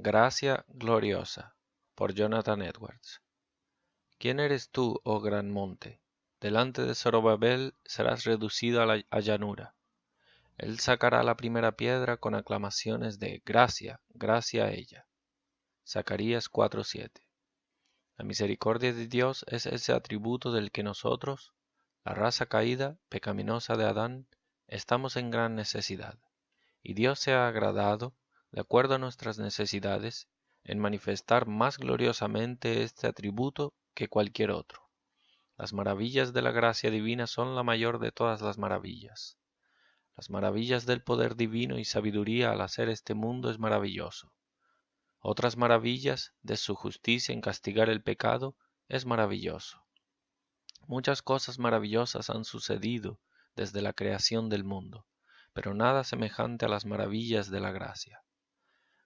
Gracia gloriosa, por Jonathan Edwards. ¿Quién eres tú, oh gran monte? Delante de Zorobabel serás reducido a llanura. Él sacará la primera piedra con aclamaciones de gracia, gracia a ella. Zacarías 4:7. La misericordia de Dios es ese atributo del que nosotros, la raza caída, pecaminosa de Adán, estamos en gran necesidad. Y Dios se ha agradado, de acuerdo a nuestras necesidades, en manifestar más gloriosamente este atributo que cualquier otro. Las maravillas de la gracia divina son la mayor de todas las maravillas. Las maravillas del poder divino y sabiduría al hacer este mundo es maravilloso. Otras maravillas de su justicia en castigar el pecado es maravilloso. Muchas cosas maravillosas han sucedido desde la creación del mundo, pero nada semejante a las maravillas de la gracia.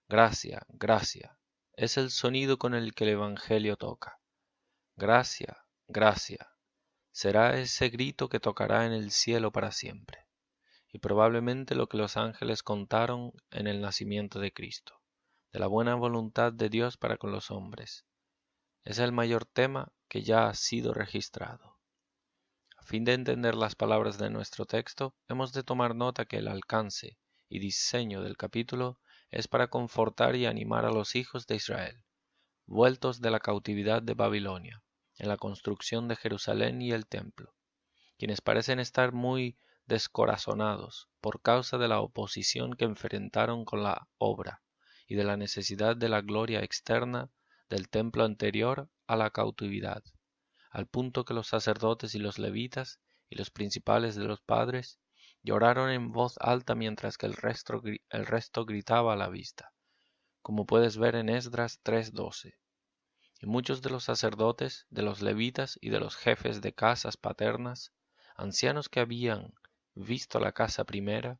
Gracia, gracia, es el sonido con el que el Evangelio toca. Gracia, gracia, será ese grito que tocará en el cielo para siempre, y probablemente lo que los ángeles contaron en el nacimiento de Cristo, de la buena voluntad de Dios para con los hombres. Es el mayor tema que ya ha sido registrado. A fin de entender las palabras de nuestro texto, hemos de tomar nota que el alcance y diseño del capítulo es para confortar y animar a los hijos de Israel, vueltos de la cautividad de Babilonia, en la construcción de Jerusalén y el templo, quienes parecen estar muy descorazonados por causa de la oposición que enfrentaron con la obra y de la necesidad de la gloria externa del templo anterior a la cautividad, al punto que los sacerdotes y los levitas y los principales de los padres lloraron en voz alta mientras que el resto gritaba a la vista, como puedes ver en Esdras 3:12. Y muchos de los sacerdotes, de los levitas y de los jefes de casas paternas, ancianos que habían visto la casa primera,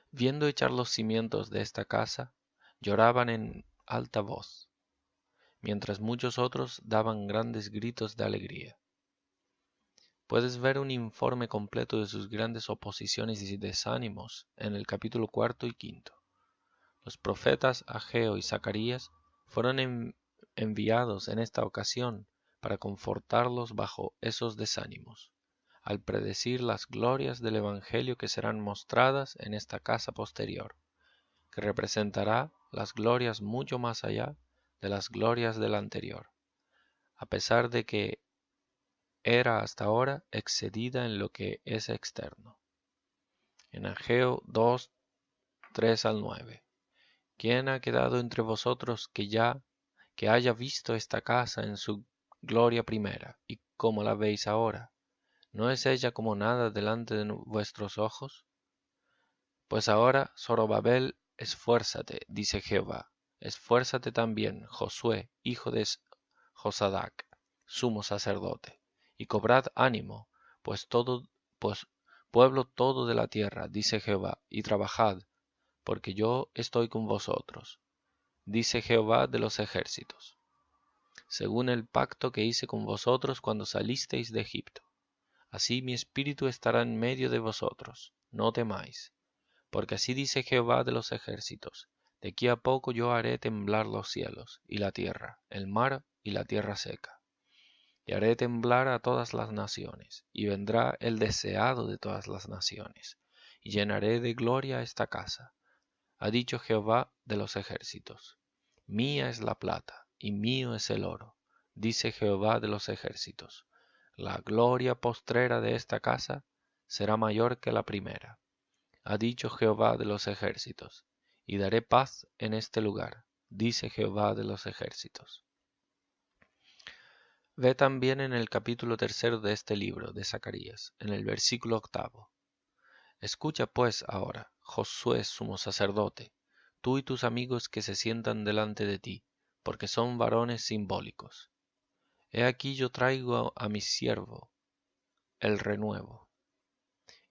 viendo echar los cimientos de esta casa, lloraban en alta voz, mientras muchos otros daban grandes gritos de alegría. Puedes ver un informe completo de sus grandes oposiciones y desánimos en el capítulo 4 y 5. Los profetas Ageo y Zacarías fueron enviados en esta ocasión para confortarlos bajo esos desánimos, al predecir las glorias del Evangelio que serán mostradas en esta casa posterior, que representará las glorias mucho más allá de las glorias del anterior, a pesar de que era hasta ahora excedida en lo que es externo. En Ageo 2:3-9. ¿Quién ha quedado entre vosotros que haya visto esta casa en su gloria primera, y cómo la veis ahora? ¿No es ella como nada delante de vuestros ojos? Pues ahora, Zorobabel, esfuérzate, dice Jehová, esfuérzate también, Josué, hijo de Josadac, sumo sacerdote, y cobrad ánimo, pues pueblo todo de la tierra, dice Jehová, y trabajad, porque yo estoy con vosotros, dice Jehová de los ejércitos, según el pacto que hice con vosotros cuando salisteis de Egipto. Así mi espíritu estará en medio de vosotros, no temáis, porque así dice Jehová de los ejércitos, de aquí a poco yo haré temblar los cielos, y la tierra, el mar y la tierra seca. Y haré temblar a todas las naciones, y vendrá el deseado de todas las naciones, y llenaré de gloria esta casa, ha dicho Jehová de los ejércitos. Mía es la plata, y mío es el oro, dice Jehová de los ejércitos. La gloria postrera de esta casa será mayor que la primera, ha dicho Jehová de los ejércitos, y daré paz en este lugar, dice Jehová de los ejércitos. Ve también en el capítulo 3 de este libro de Zacarías, en el versículo 8. Escucha pues ahora, Josué sumo sacerdote, tú y tus amigos que se sientan delante de ti, porque son varones simbólicos. He aquí yo traigo a mi siervo, el renuevo.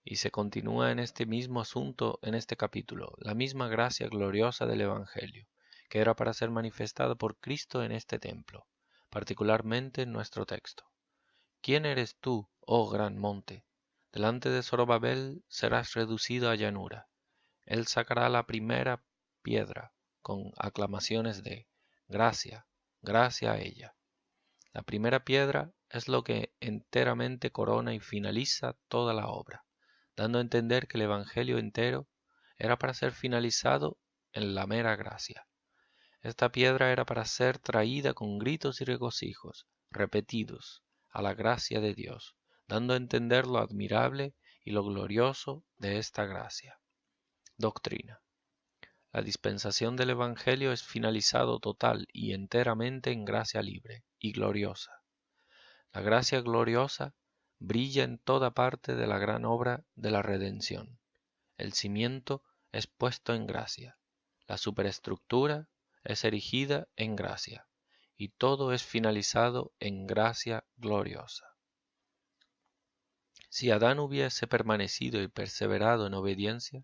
Y se continúa en este mismo asunto en este capítulo, la misma gracia gloriosa del Evangelio, que era para ser manifestada por Cristo en este templo, particularmente en nuestro texto. ¿Quién eres tú, oh gran monte? Delante de Zorobabel serás reducido a llanura. Él sacará la primera piedra con aclamaciones de gracia, gracia a ella. La primera piedra es lo que enteramente corona y finaliza toda la obra, dando a entender que el Evangelio entero era para ser finalizado en la mera gracia. Esta piedra era para ser traída con gritos y regocijos, repetidos, a la gracia de Dios, dando a entender lo admirable y lo glorioso de esta gracia. Doctrina. La dispensación del Evangelio es finalizado total y enteramente en gracia libre y gloriosa. La gracia gloriosa brilla en toda parte de la gran obra de la redención. El cimiento es puesto en gracia, la superestructura es erigida en gracia, y todo es finalizado en gracia gloriosa. Si Adán hubiese permanecido y perseverado en obediencia,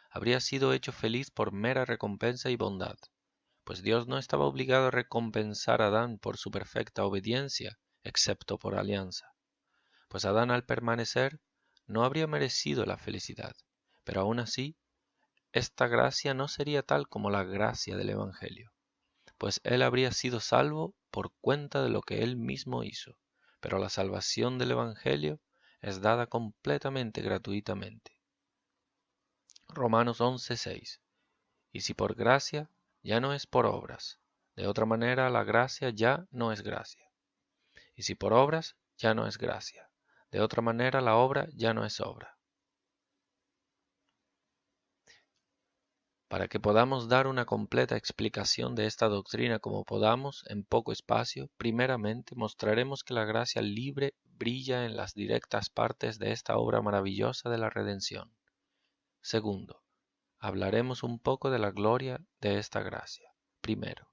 habría sido hecho feliz por mera recompensa y bondad, pues Dios no estaba obligado a recompensar a Adán por su perfecta obediencia, excepto por alianza. Pues Adán al permanecer no habría merecido la felicidad, pero aún así, esta gracia no sería tal como la gracia del Evangelio, pues él habría sido salvo por cuenta de lo que él mismo hizo, pero la salvación del Evangelio es dada completamente gratuitamente. Romanos 11:6. Y si por gracia, ya no es por obras, de otra manera la gracia ya no es gracia. Y si por obras, ya no es gracia, de otra manera la obra ya no es obra. Para que podamos dar una completa explicación de esta doctrina como podamos en poco espacio, primeramente mostraremos que la gracia libre brilla en las directas partes de esta obra maravillosa de la redención. Segundo, hablaremos un poco de la gloria de esta gracia. Primero,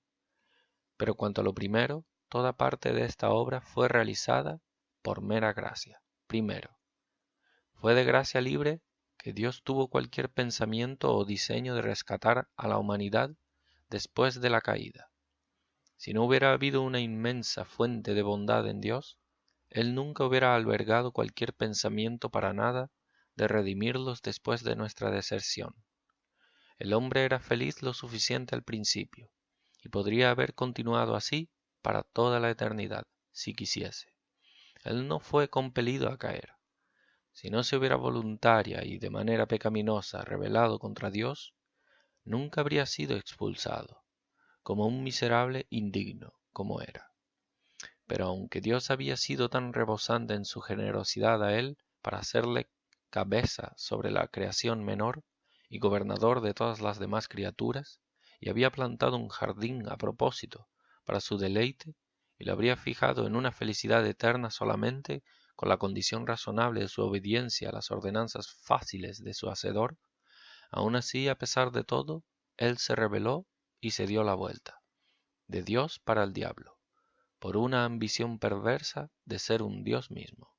pero cuanto a lo primero, toda parte de esta obra fue realizada por mera gracia. Primero, fue de gracia libre que Dios tuvo cualquier pensamiento o diseño de rescatar a la humanidad después de la caída. Si no hubiera habido una inmensa fuente de bondad en Dios, Él nunca hubiera albergado cualquier pensamiento para nada de redimirlos después de nuestra deserción. El hombre era feliz lo suficiente al principio, y podría haber continuado así para toda la eternidad, si quisiese. Él no fue compelido a caer. Si no se hubiera voluntaria y de manera pecaminosa rebelado contra Dios, nunca habría sido expulsado, como un miserable indigno como era. Pero aunque Dios había sido tan rebosante en su generosidad a él para hacerle cabeza sobre la creación menor y gobernador de todas las demás criaturas, y había plantado un jardín a propósito para su deleite, y lo habría fijado en una felicidad eterna solamente con la condición razonable de su obediencia a las ordenanzas fáciles de su Hacedor, aun así, a pesar de todo, él se rebeló y se dio la vuelta, de Dios para el diablo, por una ambición perversa de ser un Dios mismo,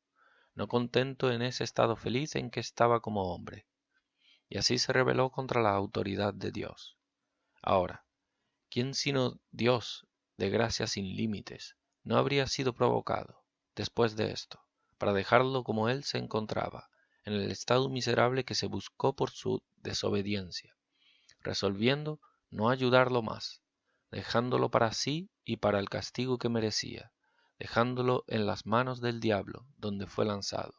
no contento en ese estado feliz en que estaba como hombre, y así se rebeló contra la autoridad de Dios. Ahora, ¿quién sino Dios de gracia sin límites no habría sido provocado, después de esto, para dejarlo como él se encontraba, en el estado miserable que se buscó por su desobediencia, resolviendo no ayudarlo más, dejándolo para sí y para el castigo que merecía, dejándolo en las manos del diablo, donde fue lanzado,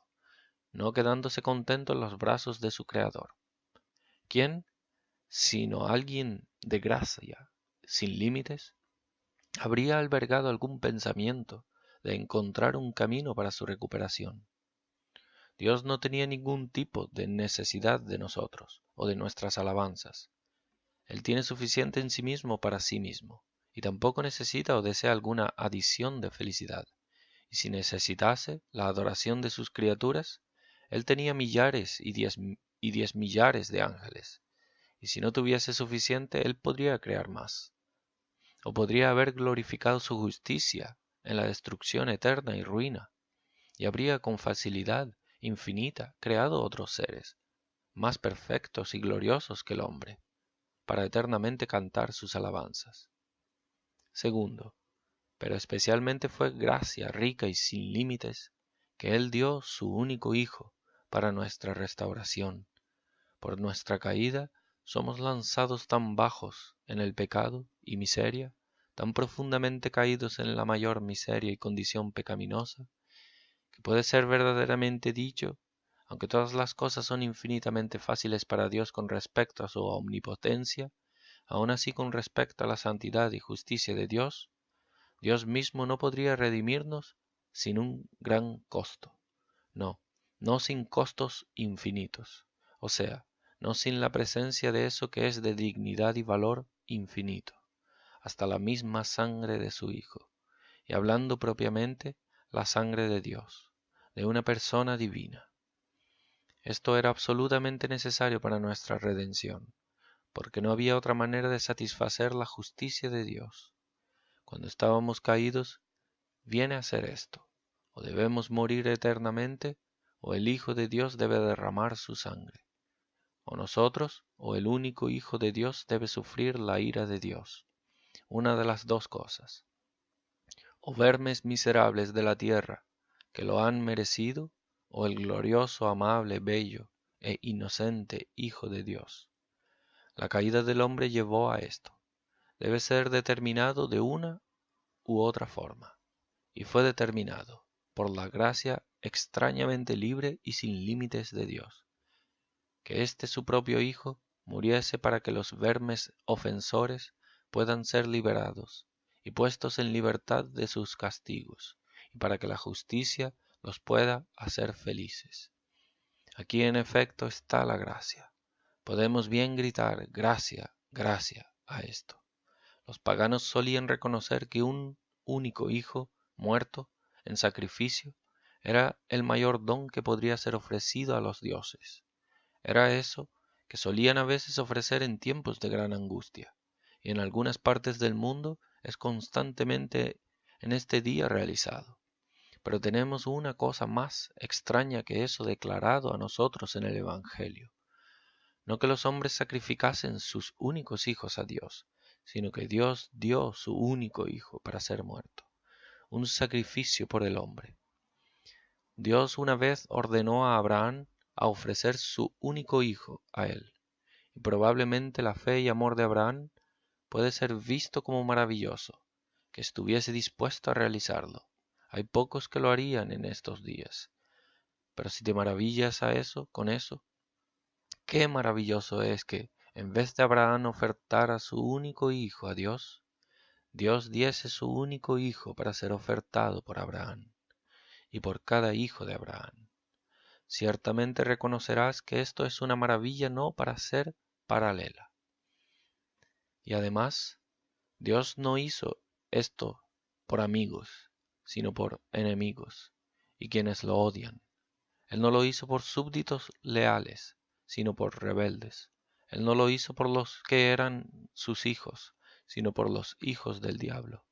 no quedándose contento en los brazos de su Creador? ¿Quién, sino alguien de gracia sin límites, habría albergado algún pensamiento de encontrar un camino para su recuperación? Dios no tenía ningún tipo de necesidad de nosotros o de nuestras alabanzas. Él tiene suficiente en sí mismo para sí mismo, y tampoco necesita o desea alguna adición de felicidad. Y si necesitase la adoración de sus criaturas, Él tenía millares y diez millares de ángeles. Y si no tuviese suficiente, Él podría crear más. O podría haber glorificado su justicia en la destrucción eterna y ruina, y habría con facilidad infinita creado otros seres, más perfectos y gloriosos que el hombre, para eternamente cantar sus alabanzas. Segundo, pero especialmente fue gracia rica y sin límites que Él dio su único Hijo para nuestra restauración. Por nuestra caída, somos lanzados tan bajos en el pecado y miseria, tan profundamente caídos en la mayor miseria y condición pecaminosa, que puede ser verdaderamente dicho, aunque todas las cosas son infinitamente fáciles para Dios con respecto a su omnipotencia, aun así con respecto a la santidad y justicia de Dios, Dios mismo no podría redimirnos sin un gran costo. No, no sin costos infinitos, o sea, no sin la presencia de eso que es de dignidad y valor infinito, hasta la misma sangre de su Hijo, y hablando propiamente, la sangre de Dios, de una persona divina. Esto era absolutamente necesario para nuestra redención, porque no había otra manera de satisfacer la justicia de Dios. Cuando estábamos caídos, viene a ser esto: o debemos morir eternamente, o el Hijo de Dios debe derramar su sangre, o nosotros, o el único Hijo de Dios debe sufrir la ira de Dios, una de las dos cosas, o vermes miserables de la tierra, que lo han merecido, o el glorioso, amable, bello e inocente Hijo de Dios. La caída del hombre llevó a esto. Debe ser determinado de una u otra forma, y fue determinado por la gracia extrañamente libre y sin límites de Dios, que este su propio Hijo muriese para que los vermes ofensores puedan ser liberados y puestos en libertad de sus castigos, y para que la justicia los pueda hacer felices. Aquí en efecto está la gracia. Podemos bien gritar gracia, gracia a esto. Los paganos solían reconocer que un único hijo muerto en sacrificio era el mayor don que podría ser ofrecido a los dioses. Era eso que solían a veces ofrecer en tiempos de gran angustia, y en algunas partes del mundo es constantemente en este día realizado. Pero tenemos una cosa más extraña que eso declarado a nosotros en el Evangelio. No que los hombres sacrificasen sus únicos hijos a Dios, sino que Dios dio su único hijo para ser muerto, un sacrificio por el hombre. Dios una vez ordenó a Abraham a ofrecer su único hijo a él, y probablemente la fe y amor de Abraham puede ser visto como maravilloso, que estuviese dispuesto a realizarlo. Hay pocos que lo harían en estos días, pero si te maravillas con eso, qué maravilloso es que, en vez de Abraham ofertar a su único hijo a Dios, Dios diese su único hijo para ser ofertado por Abraham y por cada hijo de Abraham. Ciertamente reconocerás que esto es una maravilla no para ser paralela. Y además, Dios no hizo esto por amigos, sino por enemigos y quienes lo odian. Él no lo hizo por súbditos leales, sino por rebeldes. Él no lo hizo por los que eran sus hijos, sino por los hijos del diablo.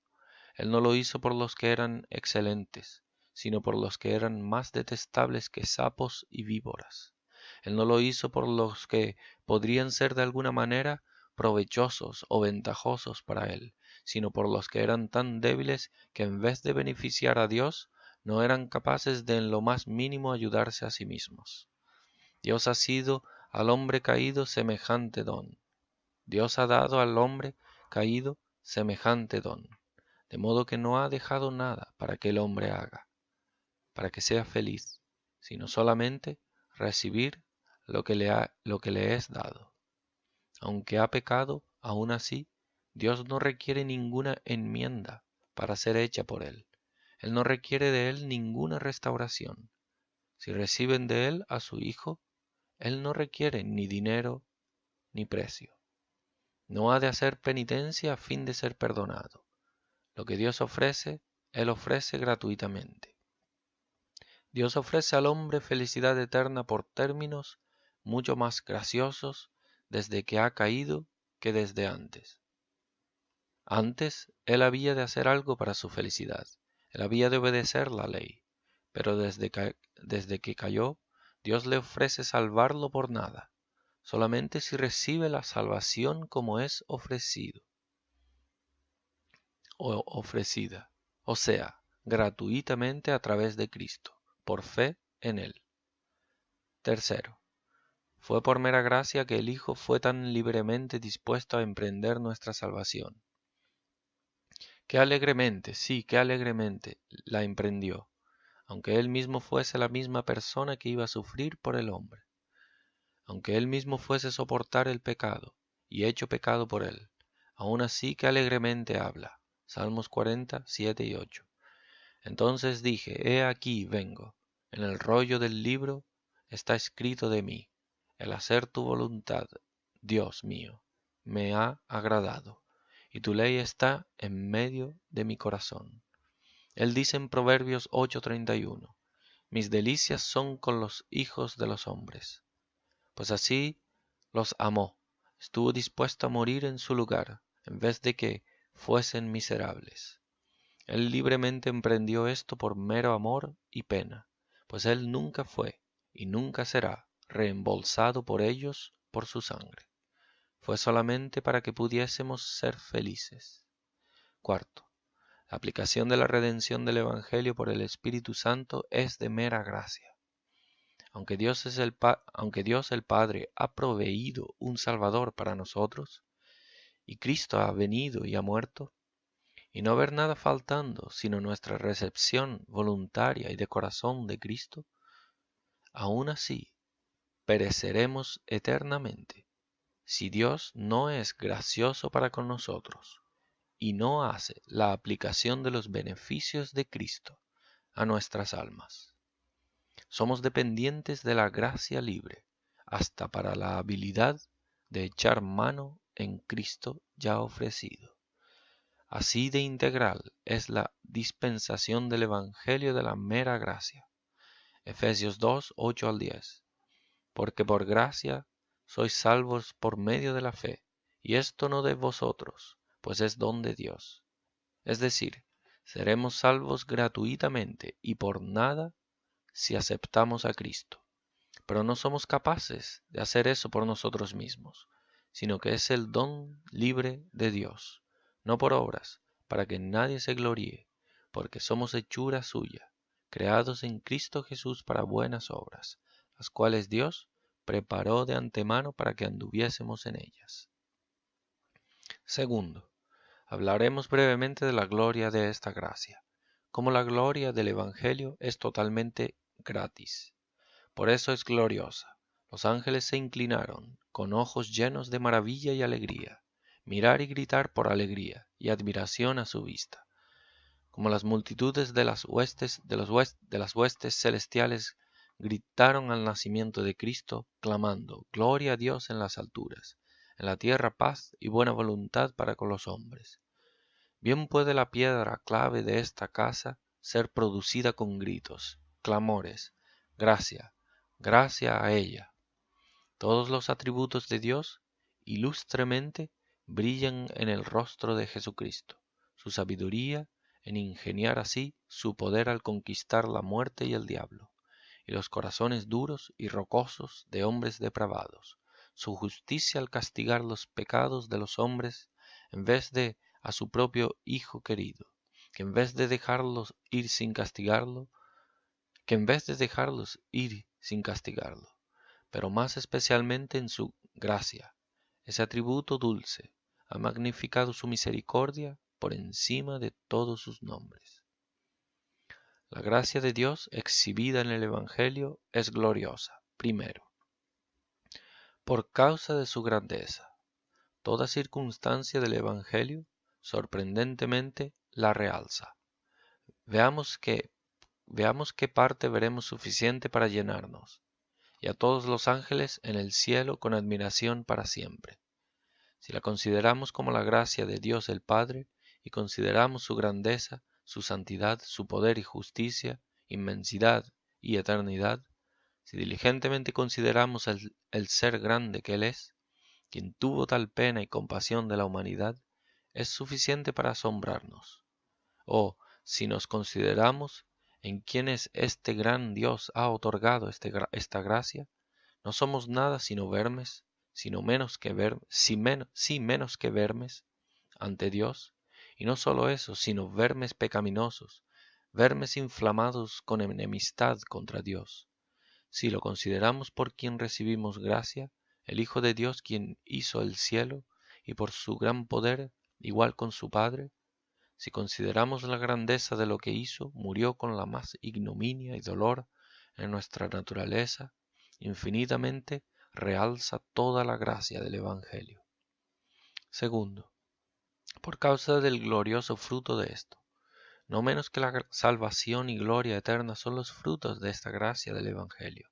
Él no lo hizo por los que eran excelentes, sino por los que eran más detestables que sapos y víboras. Él no lo hizo por los que podrían ser de alguna manera provechosos o ventajosos para él, sino por los que eran tan débiles que en vez de beneficiar a Dios, no eran capaces de en lo más mínimo ayudarse a sí mismos. Dios ha sido al hombre caído semejante don. Dios ha dado al hombre caído semejante don, de modo que no ha dejado nada para que el hombre haga, para que sea feliz, sino solamente recibir lo que le es dado. Aunque ha pecado, aún así, Dios no requiere ninguna enmienda para ser hecha por él. Él no requiere de él ninguna restauración. Si reciben de él a su Hijo, él no requiere ni dinero ni precio. No ha de hacer penitencia a fin de ser perdonado. Lo que Dios ofrece, él ofrece gratuitamente. Dios ofrece al hombre felicidad eterna por términos mucho más graciosos desde que ha caído que desde antes. Antes, él había de hacer algo para su felicidad. Él había de obedecer la ley. Pero desde que cayó, Dios le ofrece salvarlo por nada, solamente si recibe la salvación como es ofrecido o ofrecida, o sea, gratuitamente a través de Cristo, por fe en Él. Tercero, Fue por mera gracia que el Hijo fue tan libremente dispuesto a emprender nuestra salvación. Qué alegremente, sí, qué alegremente la emprendió, aunque Él mismo fuese la misma persona que iba a sufrir por el hombre, aunque Él mismo fuese soportar el pecado, y hecho pecado por Él, aún así que alegremente habla. Salmos 40, 7 y 8. Entonces dije, he aquí vengo, en el rollo del libro está escrito de mí, el hacer tu voluntad, Dios mío, me ha agradado, y tu ley está en medio de mi corazón. Él dice en Proverbios 8:31, mis delicias son con los hijos de los hombres. Pues así los amó, estuvo dispuesto a morir en su lugar, en vez de que fuesen miserables. Él libremente emprendió esto por mero amor y pena, pues él nunca fue y nunca será reembolsado por ellos por su sangre. Fue solamente para que pudiésemos ser felices. Cuarto, la aplicación de la redención del Evangelio por el Espíritu Santo es de mera gracia. Aunque Dios el Padre ha proveído un Salvador para nosotros, y Cristo ha venido y ha muerto, y no ver nada faltando sino nuestra recepción voluntaria y de corazón de Cristo, aún así pereceremos eternamente si Dios no es gracioso para con nosotros y no hace la aplicación de los beneficios de Cristo a nuestras almas. Somos dependientes de la gracia libre, hasta para la habilidad de echar mano en Cristo ya ofrecido. Así de integral es la dispensación del Evangelio de la mera gracia. Efesios 2, 8 al 10. Porque por gracia sois salvos por medio de la fe, y esto no de vosotros, pues es don de Dios. Es decir, seremos salvos gratuitamente y por nada si aceptamos a Cristo. Pero no somos capaces de hacer eso por nosotros mismos, sino que es el don libre de Dios, no por obras, para que nadie se gloríe, porque somos hechura suya, creados en Cristo Jesús para buenas obras, las cuales Dios preparó de antemano para que anduviésemos en ellas. Segundo, hablaremos brevemente de la gloria de esta gracia. Como la gloria del Evangelio es totalmente gratis. Por eso es gloriosa. Los ángeles se inclinaron, con ojos llenos de maravilla y alegría, mirar y gritar por alegría y admiración a su vista. Como las multitudes de las huestes celestiales gritaron al nacimiento de Cristo, clamando, Gloria a Dios en las alturas, en la tierra paz y buena voluntad para con los hombres. Bien puede la piedra clave de esta casa ser producida con gritos, clamores, gracia, gracia a ella. Todos los atributos de Dios ilustremente brillan en el rostro de Jesucristo, su sabiduría en ingeniar así su poder al conquistar la muerte y el diablo, y los corazones duros y rocosos de hombres depravados, su justicia al castigar los pecados de los hombres en vez de a su propio Hijo querido, que en vez de dejarlos ir sin castigarlo, pero más especialmente en su gracia, ese atributo dulce, ha magnificado su misericordia por encima de todos sus nombres. La gracia de Dios exhibida en el Evangelio es gloriosa, primero, por causa de su grandeza. Toda circunstancia del Evangelio sorprendentemente la realza. Veamos qué parte veremos suficiente para llenarnos, y a todos los ángeles en el cielo con admiración para siempre. Si la consideramos como la gracia de Dios el Padre, y consideramos su grandeza, su santidad, su poder y justicia, inmensidad y eternidad, si diligentemente consideramos el ser grande que Él es, quien tuvo tal pena y compasión de la humanidad, es suficiente para asombrarnos. O, si nos consideramos en quienes este gran Dios ha otorgado esta gracia, no somos nada sino vermes, menos que vermes ante Dios, y no solo eso, sino vermes pecaminosos, vermes inflamados con enemistad contra Dios. Si lo consideramos por quien recibimos gracia, el Hijo de Dios quien hizo el cielo, y por su gran poder, igual con su Padre, si consideramos la grandeza de lo que hizo, murió con la más ignominia y dolor en nuestra naturaleza, infinitamente realza toda la gracia del Evangelio. Segundo, por causa del glorioso fruto de esto, no menos que la salvación y gloria eterna son los frutos de esta gracia del Evangelio.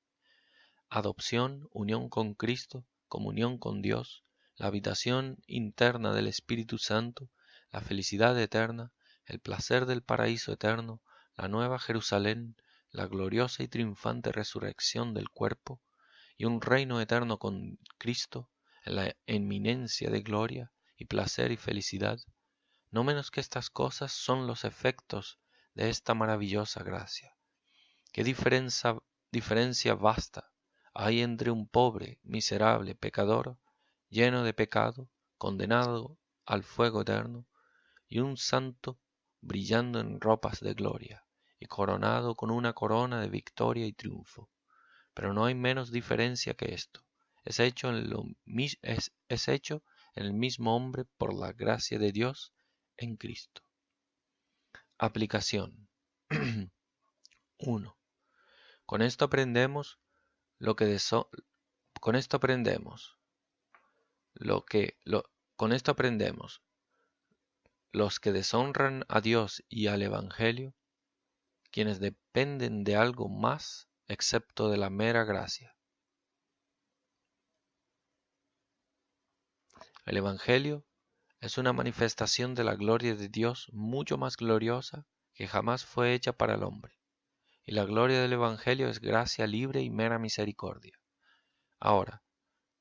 Adopción, unión con Cristo, comunión con Dios, la habitación interna del Espíritu Santo, la felicidad eterna, el placer del paraíso eterno, la nueva Jerusalén, la gloriosa y triunfante resurrección del cuerpo, y un reino eterno con Cristo, en la eminencia de gloria y placer y felicidad, no menos que estas cosas son los efectos de esta maravillosa gracia. ¿Qué diferencia vasta hay entre un pobre, miserable pecador, lleno de pecado, condenado al fuego eterno, y un santo brillando en ropas de gloria, y coronado con una corona de victoria y triunfo? Pero no hay menos diferencia que esto. Es hecho en el mismo hombre por la gracia de Dios en Cristo. Aplicación. 1. Con esto aprendemos lo que con esto aprendemos con esto aprendemos los que deshonran a Dios y al Evangelio, quienes dependen de algo más excepto de la mera gracia. El Evangelio es una manifestación de la gloria de Dios mucho más gloriosa que jamás fue hecha para el hombre, y la gloria del Evangelio es gracia libre y mera misericordia. Ahora,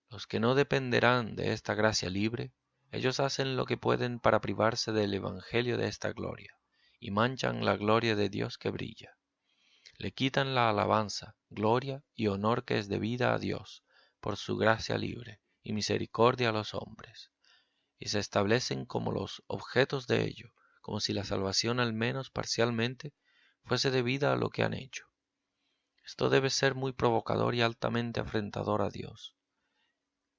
los que no dependerán de esta gracia libre, ellos hacen lo que pueden para privarse del Evangelio de esta gloria, y manchan la gloria de Dios que brilla. Le quitan la alabanza, gloria y honor que es debida a Dios por su gracia libre y misericordia a los hombres, y se establecen como los objetos de ello, como si la salvación al menos parcialmente fuese debida a lo que han hecho. Esto debe ser muy provocador y altamente afrentador a Dios,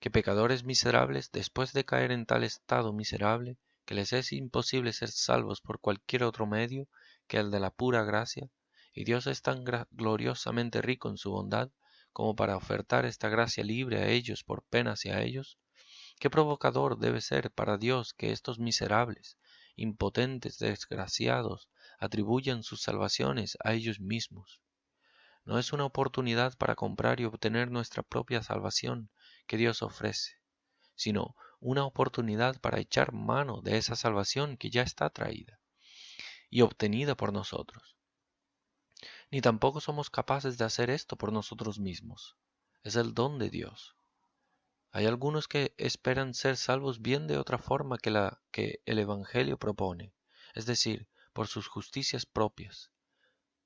que pecadores miserables, después de caer en tal estado miserable, que les es imposible ser salvos por cualquier otro medio que el de la pura gracia, y Dios es tan gloriosamente rico en su bondad como para ofertar esta gracia libre a ellos por pena hacia ellos. Qué provocador debe ser para Dios que estos miserables, impotentes, desgraciados, atribuyan sus salvaciones a ellos mismos. No es una oportunidad para comprar y obtener nuestra propia salvación que Dios ofrece, sino una oportunidad para echar mano de esa salvación que ya está traída y obtenida por nosotros. Ni tampoco somos capaces de hacer esto por nosotros mismos. Es el don de Dios. Hay algunos que esperan ser salvos bien de otra forma que la que el Evangelio propone, es decir, por sus justicias propias,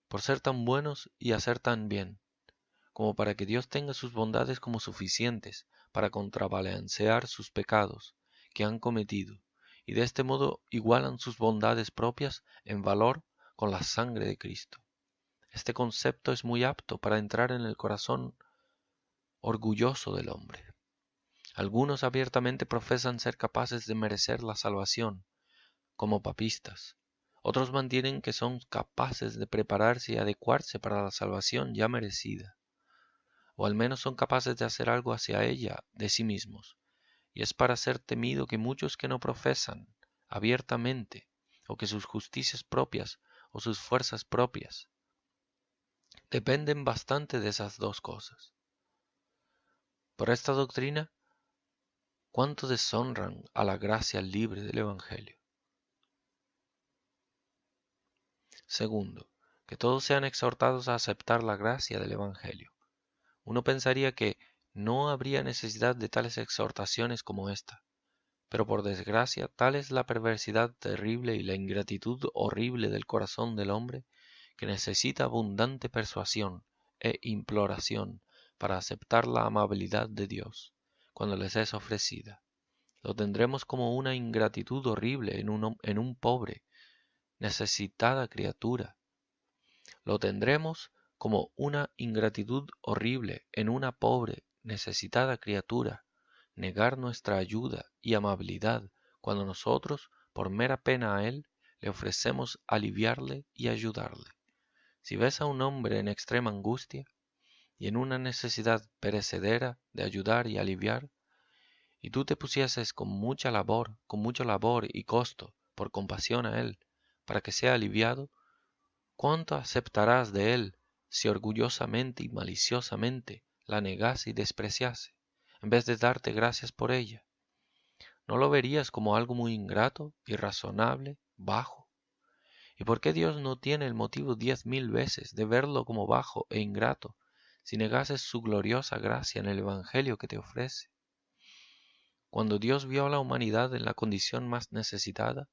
por ser tan buenos y hacer tan bien, como para que Dios tenga sus bondades como suficientes para contrabalancear sus pecados que han cometido, y de este modo igualan sus bondades propias en valor con la sangre de Cristo. Este concepto es muy apto para entrar en el corazón orgulloso del hombre. Algunos abiertamente profesan ser capaces de merecer la salvación, como papistas. Otros mantienen que son capaces de prepararse y adecuarse para la salvación ya merecida, o al menos son capaces de hacer algo hacia ella de sí mismos. Y es para ser temido que muchos que no profesan abiertamente, o que sus justicias propias o sus fuerzas propias dependen bastante de esas dos cosas. Por esta doctrina, ¿cuánto deshonran a la gracia libre del Evangelio? Segundo, que todos sean exhortados a aceptar la gracia del Evangelio. Uno pensaría que no habría necesidad de tales exhortaciones como esta, pero por desgracia tal es la perversidad terrible y la ingratitud horrible del corazón del hombre que necesita abundante persuasión e imploración para aceptar la amabilidad de Dios cuando les es ofrecida. Lo tendremos como una ingratitud horrible en un pobre, necesitada criatura. Lo tendremos como una ingratitud horrible en una pobre, necesitada criatura, negar nuestra ayuda y amabilidad cuando nosotros, por mera pena a él, le ofrecemos aliviarle y ayudarle. Si ves a un hombre en extrema angustia y en una necesidad perecedera de ayudar y aliviar, y tú te pusieses con mucho labor y costo por compasión a él, para que sea aliviado, ¿cuánto aceptarás de él si orgullosamente y maliciosamente la negase y despreciase, en vez de darte gracias por ella? ¿No lo verías como algo muy ingrato, irrazonable, bajo? ¿Y por qué Dios no tiene el motivo 10.000 veces de verlo como bajo e ingrato, si negases su gloriosa gracia en el Evangelio que te ofrece? Cuando Dios vio a la humanidad en la condición más necesitada,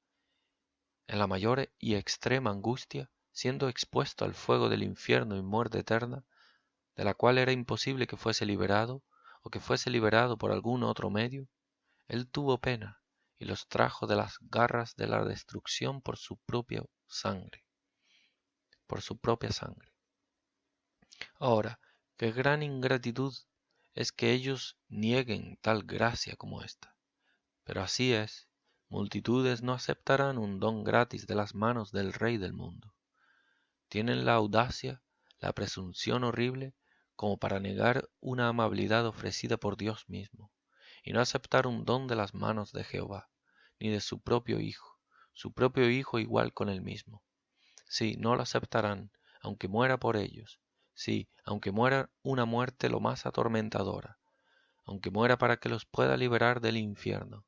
en la mayor y extrema angustia, siendo expuesto al fuego del infierno y muerte eterna, de la cual era imposible que fuese liberado, o que fuese liberado por algún otro medio, Él tuvo pena y los trajo de las garras de la destrucción por su propia sangre. Ahora, qué gran ingratitud es que ellos nieguen tal gracia como esta. Pero así es, multitudes no aceptarán un don gratis de las manos del Rey del mundo. Tienen la audacia, la presunción horrible, como para negar una amabilidad ofrecida por Dios mismo, y no aceptar un don de las manos de Jehová, ni de su propio Hijo igual con él mismo. Sí, no lo aceptarán, aunque muera por ellos. Sí, aunque muera una muerte lo más atormentadora, aunque muera para que los pueda liberar del infierno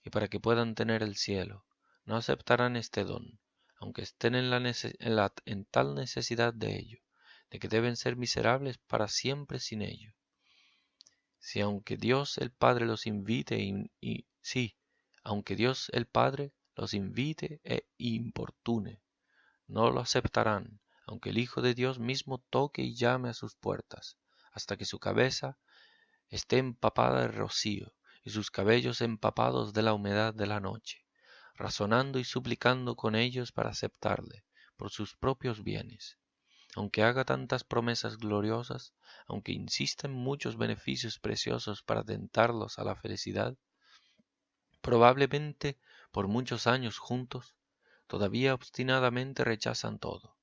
y para que puedan tener el cielo, no aceptarán este don, aunque estén en tal necesidad de ello, de que deben ser miserables para siempre sin ello. Si aunque Dios el Padre los invite aunque Dios el Padre los invite e importune, no lo aceptarán, aunque el Hijo de Dios mismo toque y llame a sus puertas, hasta que su cabeza esté empapada de rocío y sus cabellos empapados de la humedad de la noche, razonando y suplicando con ellos para aceptarle por sus propios bienes. Aunque haga tantas promesas gloriosas, aunque insista en muchos beneficios preciosos para tentarlos a la felicidad, probablemente por muchos años juntos, todavía obstinadamente rechazan todo.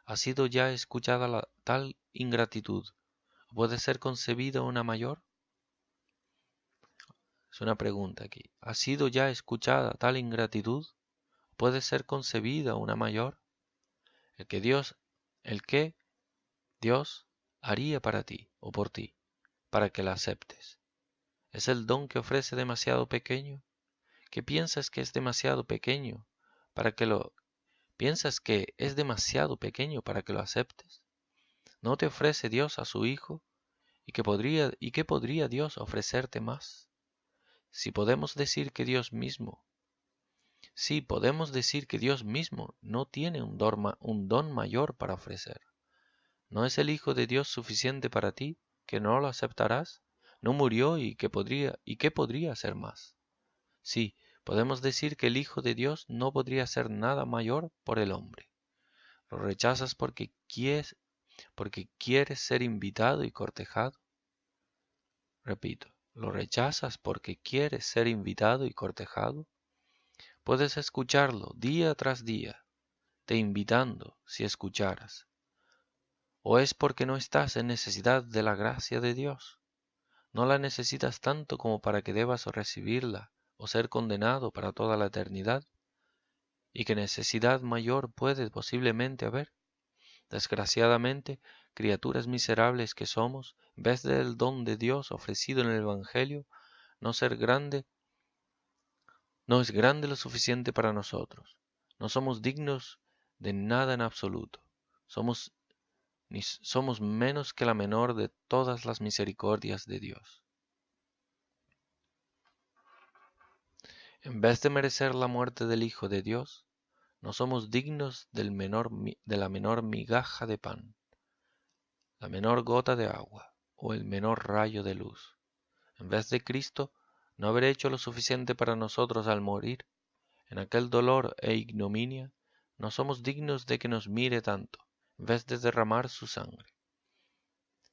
¿Ha sido ya escuchada tal ingratitud? ¿Puede ser concebida una mayor? Es una pregunta aquí. ¿Ha sido ya escuchada tal ingratitud? ¿Puede ser concebida una mayor? El que Dios haría para ti o por ti, para que la aceptes. ¿Es el don que ofrece demasiado pequeño? ¿Qué piensas que es demasiado pequeño para que lo piensas que es demasiado pequeño para que lo aceptes? ¿No te ofrece Dios a su Hijo? ¿Y qué podría Dios ofrecerte más? Si podemos decir que Dios mismo Sí, podemos decir que Dios mismo no tiene un don mayor para ofrecer. ¿No es el Hijo de Dios suficiente para ti, que no lo aceptarás? ¿No murió y qué podría hacer más? Sí, podemos decir que el Hijo de Dios no podría hacer nada mayor por el hombre. ¿Lo rechazas porque quieres ser invitado y cortejado? Repito, ¿lo rechazas porque quieres ser invitado y cortejado? Puedes escucharlo día tras día, te invitando si escucharas. ¿O es porque no estás en necesidad de la gracia de Dios? ¿No la necesitas tanto como para que debas recibirla o ser condenado para toda la eternidad? ¿Y qué necesidad mayor puede posiblemente haber? Desgraciadamente, criaturas miserables que somos, en vez del don de Dios ofrecido en el Evangelio, no es grande lo suficiente para nosotros. No somos dignos de nada en absoluto. Somos menos que la menor de todas las misericordias de Dios. En vez de merecer la muerte del Hijo de Dios, no somos dignos de la menor migaja de pan, la menor gota de agua o el menor rayo de luz. En vez de Cristo, no haber hecho lo suficiente para nosotros al morir, en aquel dolor e ignominia, no somos dignos de que nos mire tanto, en vez de derramar su sangre.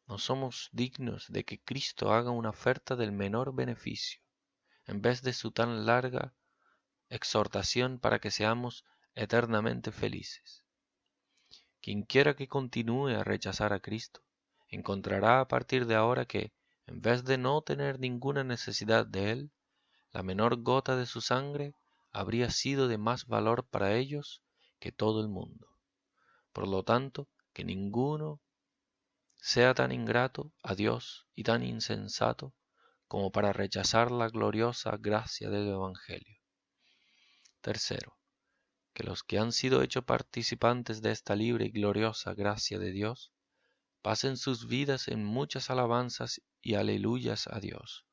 No somos dignos de que Cristo haga una oferta del menor beneficio, en vez de su tan larga exhortación para que seamos eternamente felices. Quienquiera que continúe a rechazar a Cristo, encontrará a partir de ahora que, en vez de no tener ninguna necesidad de Él, la menor gota de su sangre habría sido de más valor para ellos que todo el mundo. Por lo tanto, que ninguno sea tan ingrato a Dios y tan insensato como para rechazar la gloriosa gracia del Evangelio. Tercero, que los que han sido hechos participantes de esta libre y gloriosa gracia de Dios, pasen sus vidas en muchas alabanzas y aleluyas a Dios,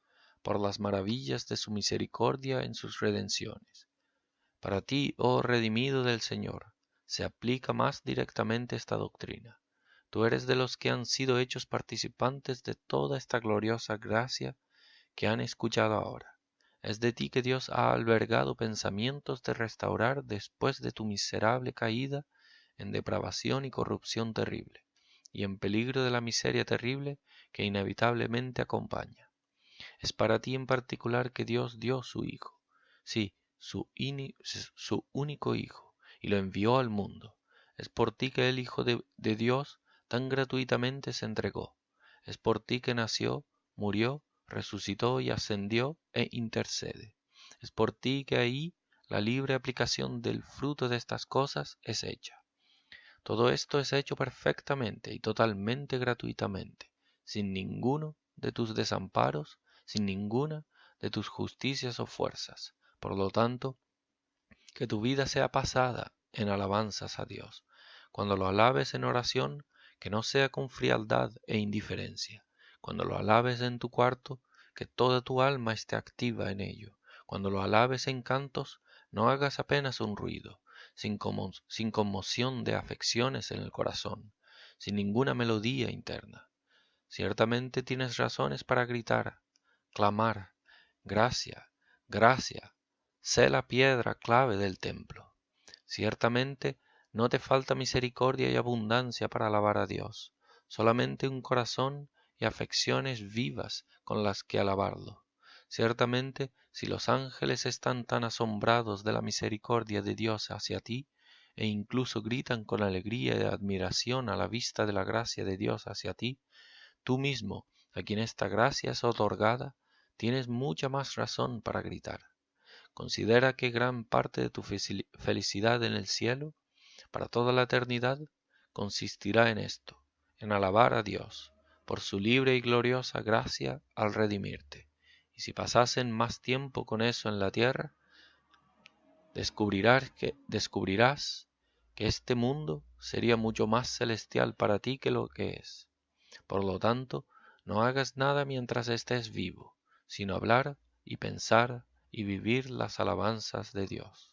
por las maravillas de su misericordia en sus redenciones. Para ti, oh redimido del Señor, se aplica más directamente esta doctrina. Tú eres de los que han sido hechos participantes de toda esta gloriosa gracia que han escuchado ahora. Es de ti que Dios ha albergado pensamientos de restaurar después de tu miserable caída en depravación y corrupción terrible, y en peligro de la miseria terrible que inevitablemente acompaña. Es para ti en particular que Dios dio su Hijo, sí, su único Hijo, y lo envió al mundo. Es por ti que el Hijo de Dios tan gratuitamente se entregó. Es por ti que nació, murió, resucitó y ascendió e intercede. Es por ti que ahí la libre aplicación del fruto de estas cosas es hecha. Todo esto es hecho perfectamente y totalmente gratuitamente, sin ninguno de tus desamparos, sin ninguna de tus justicias o fuerzas. Por lo tanto, que tu vida sea pasada en alabanzas a Dios. Cuando lo alabes en oración, que no sea con frialdad e indiferencia. Cuando lo alabes en tu cuarto, que toda tu alma esté activa en ello. Cuando lo alabes en cantos, no hagas apenas un ruido, sin conmoción de afecciones en el corazón, sin ninguna melodía interna. Ciertamente tienes razones para gritar, clamar, gracia, gracia, sé la piedra clave del templo. Ciertamente no te falta misericordia y abundancia para alabar a Dios, solamente un corazón y afecciones vivas con las que alabarlo. Ciertamente, si los ángeles están tan asombrados de la misericordia de Dios hacia ti, e incluso gritan con alegría y admiración a la vista de la gracia de Dios hacia ti, tú mismo, a quien esta gracia es otorgada, tienes mucha más razón para gritar. Considera que gran parte de tu felicidad en el cielo, para toda la eternidad, consistirá en esto, en alabar a Dios, por su libre y gloriosa gracia al redimirte. Y si pasasen más tiempo con eso en la tierra, descubrirás que este mundo sería mucho más celestial para ti que lo que es. Por lo tanto, no hagas nada mientras estés vivo, sino hablar y pensar y vivir las alabanzas de Dios.